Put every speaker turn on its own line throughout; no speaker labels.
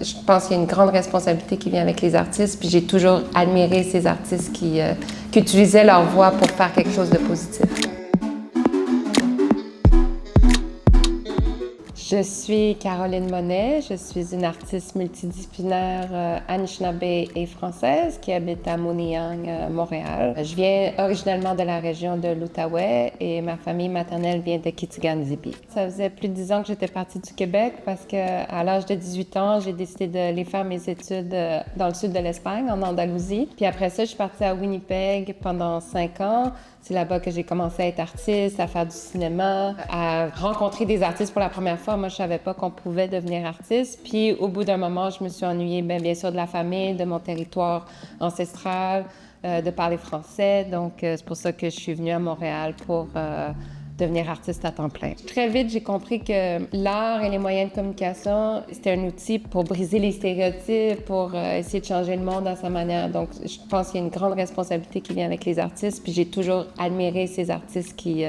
Je pense qu'il y a une grande responsabilité qui vient avec les artistes, puis j'ai toujours admiré ces artistes qui utilisaient leur voix pour faire quelque chose de positif. Je suis Caroline Monet, je suis une artiste multidisciplinaire Anishinaabe et française qui habite à Montréal, Montréal. Je viens originellement de la région de l'Outaouais et ma famille maternelle vient de Kitigan-Zibi. Ça faisait plus de 10 ans que j'étais partie du Québec parce qu'à l'âge de 18 ans, j'ai décidé d'aller faire mes études dans le sud de l'Espagne, en Andalousie. Puis après ça, je suis partie à Winnipeg pendant 5 ans. C'est là-bas que j'ai commencé à être artiste, à faire du cinéma, à rencontrer des artistes pour la première fois. Moi, je savais pas qu'on pouvait devenir artiste. Puis, au bout d'un moment, je me suis ennuyée, bien sûr, de la famille, de mon territoire ancestral, de parler français. Donc, c'est pour ça que je suis venue à Montréal pour devenir artiste à temps plein. Très vite, j'ai compris que l'art et les moyens de communication, c'était un outil pour briser les stéréotypes, pour essayer de changer le monde à sa manière. Donc, je pense qu'il y a une grande responsabilité qui vient avec les artistes, puis j'ai toujours admiré ces artistes qui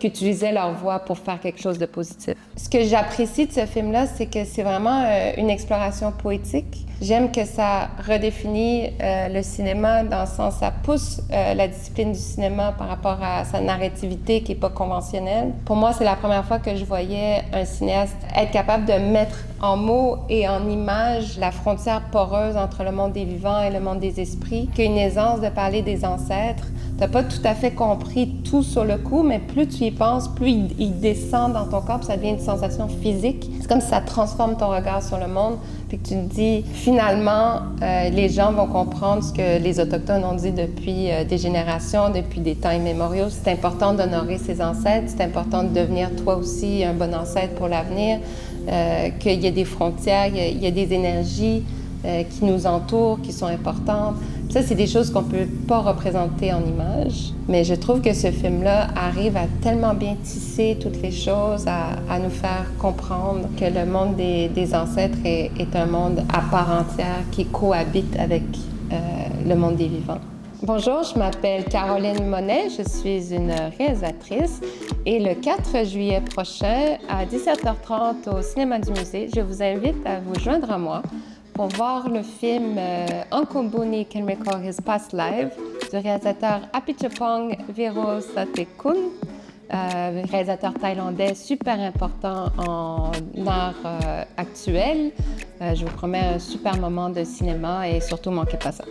utilisaient leur voix pour faire quelque chose de positif. Ce que j'apprécie de ce film-là, c'est que c'est vraiment une exploration poétique. J'aime que ça redéfinit le cinéma dans le sens, ça pousse la discipline du cinéma par rapport à sa narrativité qui n'est pas conventionnelle. Pour moi, c'est la première fois que je voyais un cinéaste être capable de mettre en mots et en images la frontière poreuse entre le monde des vivants et le monde des esprits, qu'il y a une aisance de parler des ancêtres. Tu n'as pas tout à fait compris tout sur le coup, mais plus tu y penses, plus il descend dans ton corps, puis ça devient une sensation physique. C'est comme si ça transforme ton regard sur le monde, puis que tu te dis, finalement, les gens vont comprendre ce que les Autochtones ont dit depuis des générations, depuis des temps immémoriaux. C'est important d'honorer ses ancêtres, c'est important de devenir toi aussi un bon ancêtre pour l'avenir, qu'il y a des frontières, il y a des énergies qui nous entourent, qui sont importantes. Ça, c'est des choses qu'on ne peut pas représenter en images, mais je trouve que ce film-là arrive à tellement bien tisser toutes les choses, à nous faire comprendre que le monde des ancêtres est un monde à part entière qui cohabite avec le monde des vivants. Bonjour, je m'appelle Caroline Monet, je suis une réalisatrice et le 4 juillet prochain à 17h30 au Cinéma du Musée, je vous invite à vous joindre à moi pour voir le film Ankobuni Can Recall His Past Life du réalisateur Apichatpong Weerasethakul, réalisateur thaïlandais super important en art actuel. Je vous promets un super moment de cinéma et surtout manquez pas ça.